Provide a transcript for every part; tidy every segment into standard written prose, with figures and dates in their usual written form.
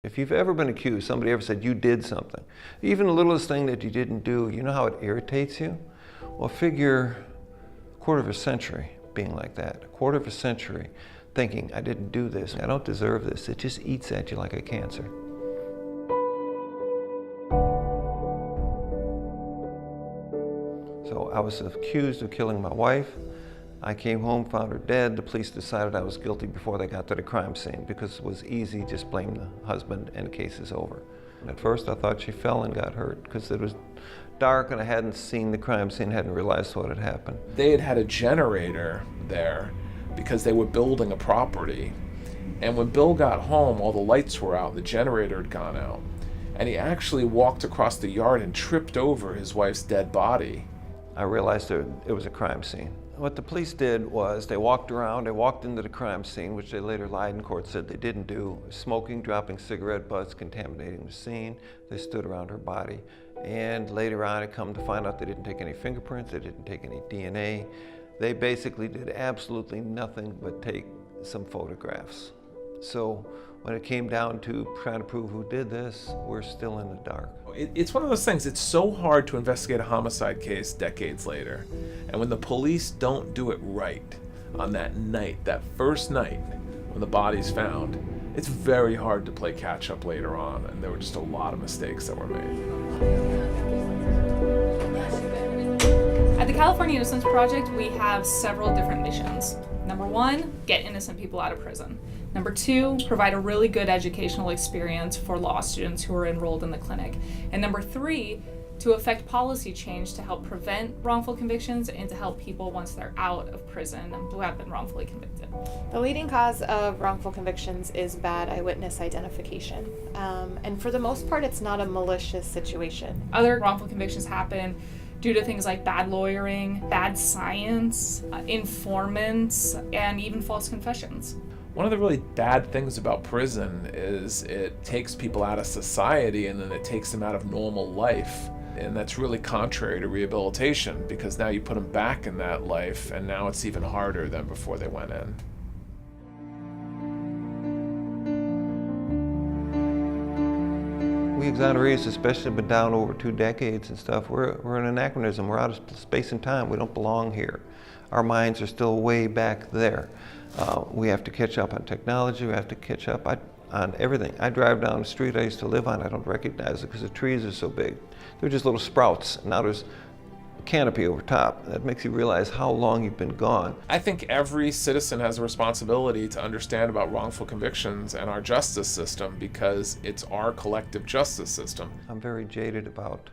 If you've ever been accused, somebody ever said you did something, even the littlest thing that you didn't do, you know how it irritates you? Well, figure a quarter of a century being like that, a quarter of a century thinking, I didn't do this, I don't deserve this. It just eats at you like a cancer. So I was accused of killing my wife. I came home, found her dead. The police decided I was guilty before they got to the crime scene because it was easy, just blame the husband and the case is over. At first I thought she fell and got hurt because it was dark and I hadn't seen the crime scene, hadn't realized what had happened. They had had a generator there because they were building a property. And when Bill got home, all the lights were out, the generator had gone out. And he actually walked across the yard and tripped over his wife's dead body. I realized it was a crime scene. What the police did was they walked around, they walked into the crime scene, which they later lied in court, said they didn't do. Smoking, dropping cigarette butts, contaminating the scene. They stood around her body. And later on, it come to find out they didn't take any fingerprints, they didn't take any DNA. They basically did absolutely nothing but take some photographs. So when it came down to trying to prove who did this, we're still in the dark. It's one of those things, it's so hard to investigate a homicide case decades later. And when the police don't do it right on that night, that first night when the body's found, it's very hard to play catch up later on. And there were just a lot of mistakes that were made. At the California Innocence Project, we have several different missions. Number one, get innocent people out of prison. Number two, provide a really good educational experience for law students who are enrolled in the clinic. And number three, to affect policy change to help prevent wrongful convictions and to help people once they're out of prison who have been wrongfully convicted. The leading cause of wrongful convictions is bad eyewitness identification. And for the most part, it's not a malicious situation. Other wrongful convictions happen due to things like bad lawyering, bad science, informants, and even false confessions. One of the really bad things about prison is it takes people out of society and then it takes them out of normal life. And that's really contrary to rehabilitation because now you put them back in that life and now it's even harder than before they went in. We exonerees, especially, have been down over 2 decades and stuff. We're an anachronism. We're out of space and time. We don't belong here. Our minds are still way back there. We have to catch up on technology. We have to catch up on everything. I drive down the street I used to live on. I don't recognize it because the trees are so big. They're just little sprouts. Now there's a canopy over top. That makes you realize how long you've been gone. I think every citizen has a responsibility to understand about wrongful convictions and our justice system because it's our collective justice system. I'm very jaded about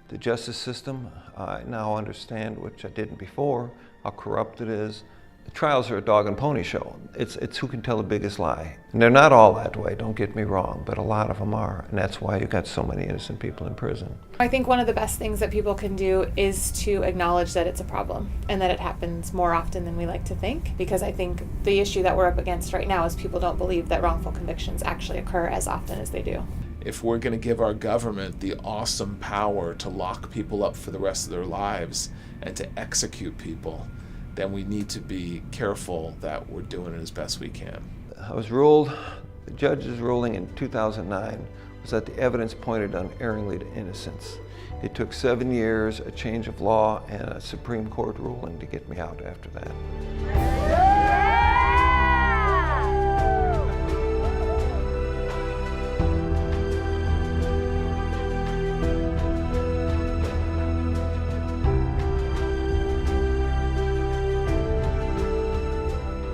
the justice system. I now understand, which I didn't before, how corrupt it is. The trials are a dog and pony show. It's who can tell the biggest lie. And they're not all that way, don't get me wrong, but a lot of them are. And that's why you've got so many innocent people in prison. I think one of the best things that people can do is to acknowledge that it's a problem and that it happens more often than we like to think. Because I think the issue that we're up against right now is people don't believe that wrongful convictions actually occur as often as they do. If we're going to give our government the awesome power to lock people up for the rest of their lives and to execute people, then we need to be careful that we're doing it as best we can. The judge's ruling in 2009 was that the evidence pointed unerringly to innocence. It took 7 years, a change of law, and a Supreme Court ruling to get me out after that.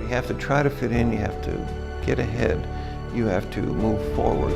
You have to try to fit in, you have to get ahead, you have to move forward.